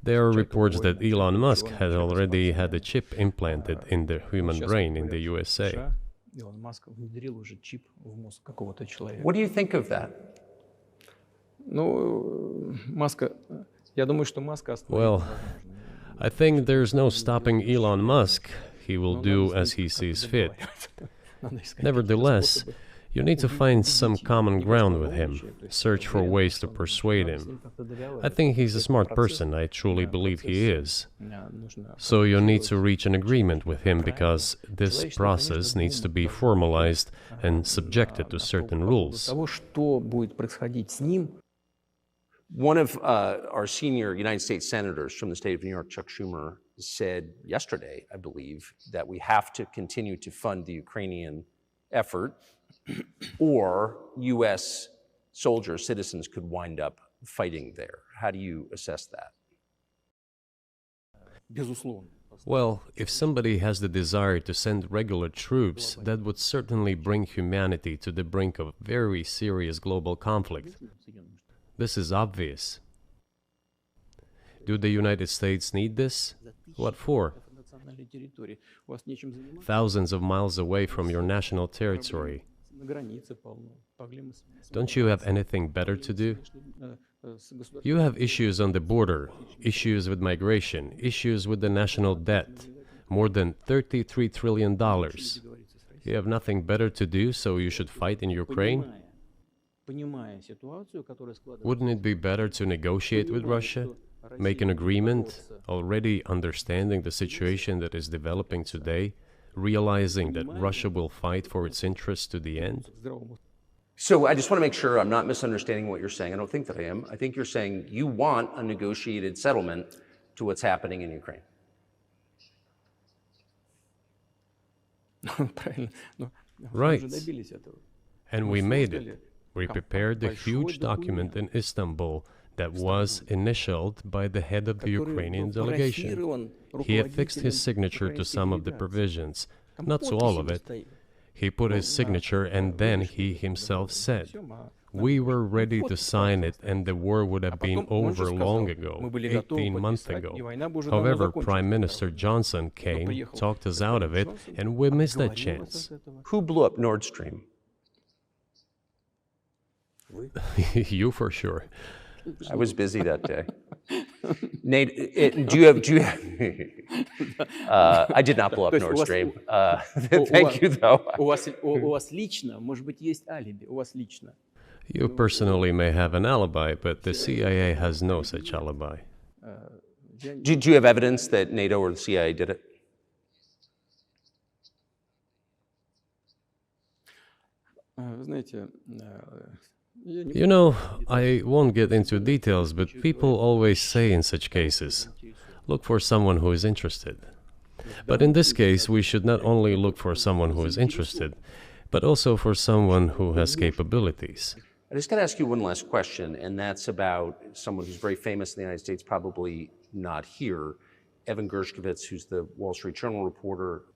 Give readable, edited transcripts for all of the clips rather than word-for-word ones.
There are reports that Elon Musk had already had a chip implanted in the human brain in the USA. What do you think of that? Well, I think there's no stopping Elon Musk. He will do as he sees fit. Nevertheless, you need to find some common ground with him, search for ways to persuade him. I think he's a smart person, I truly believe he is. So you need to reach an agreement with him because this process needs to be formalized and subjected to certain rules. One of our senior United States senators from the state of New York, Chuck Schumer, said yesterday, I believe, that we have to continue to fund the Ukrainian effort or U.S. soldiers, citizens could wind up fighting there. How do you assess that? Well, if somebody has the desire to send regular troops, that would certainly bring humanity to the brink of very serious global conflict. This is obvious. Do the United States need this? What for? Thousands of miles away from your national territory. Don't you have anything better to do? You have issues on the border, issues with migration, issues with the national debt, more than $33 trillion. You have nothing better to do, so you should fight in Ukraine? Wouldn't it be better to negotiate with Russia? Make an agreement, already understanding the situation that is developing today, realizing that Russia will fight for its interests to the end? So I just want to make sure I'm not misunderstanding what you're saying. I don't think that I am. I think you're saying you want a negotiated settlement to what's happening in Ukraine. Right. And we made it. We prepared a huge document in Istanbul that was initialed by the head of the Ukrainian delegation. He affixed his signature to some of the provisions, not to all of it. He put his signature and then he himself said, "We were ready to sign it and the war would have been over long ago, 18 months ago. However, Prime Minister Johnson came, talked us out of it, and we missed that chance." Who blew up Nord Stream? You for sure. I was busy that day. Nate, do you have I did not blow up Nord Stream. Thank you, though. You personally may have an alibi, but the CIA has no such alibi. Do you have evidence that NATO or the CIA did it? You know, I won't get into details, but people always say in such cases, look for someone who is interested. But in this case, we should not only look for someone who is interested, but also for someone who has capabilities. I just got to ask you one last question, and that's about someone who's very famous in the United States, probably not here, Evan Gershkovich, who's the Wall Street Journal reporter.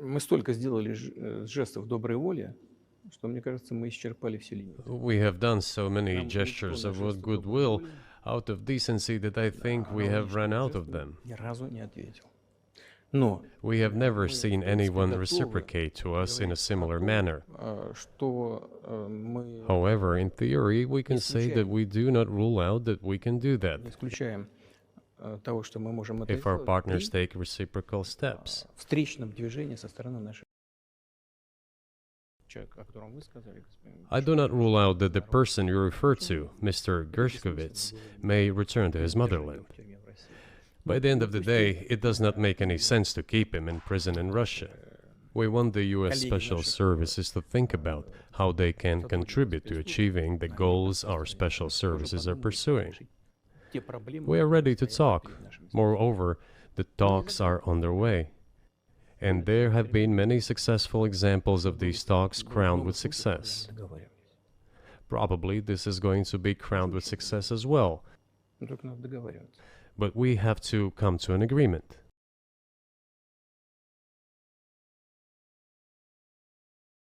Мы столько сделали жестов доброй воли, что, мне кажется, мы исчерпали все лимиты. We have done so many gestures of goodwill out of decency that I think we have run out of them. Ни разу не ответил. We have never seen anyone reciprocate to us in a similar manner. However, in theory, we can say that we do not rule out that we can do that if our partners take reciprocal steps. I do not rule out that the person you refer to, Mr. Gershkovich, may return to his motherland. By the end of the day, it does not make any sense to keep him in prison in Russia. We want the U.S. Special Services to think about how they can contribute to achieving the goals our special services are pursuing. We are ready to talk. Moreover, the talks are underway. And there have been many successful examples of these talks crowned with success. Probably this is going to be crowned with success as well. But we have to come to an agreement.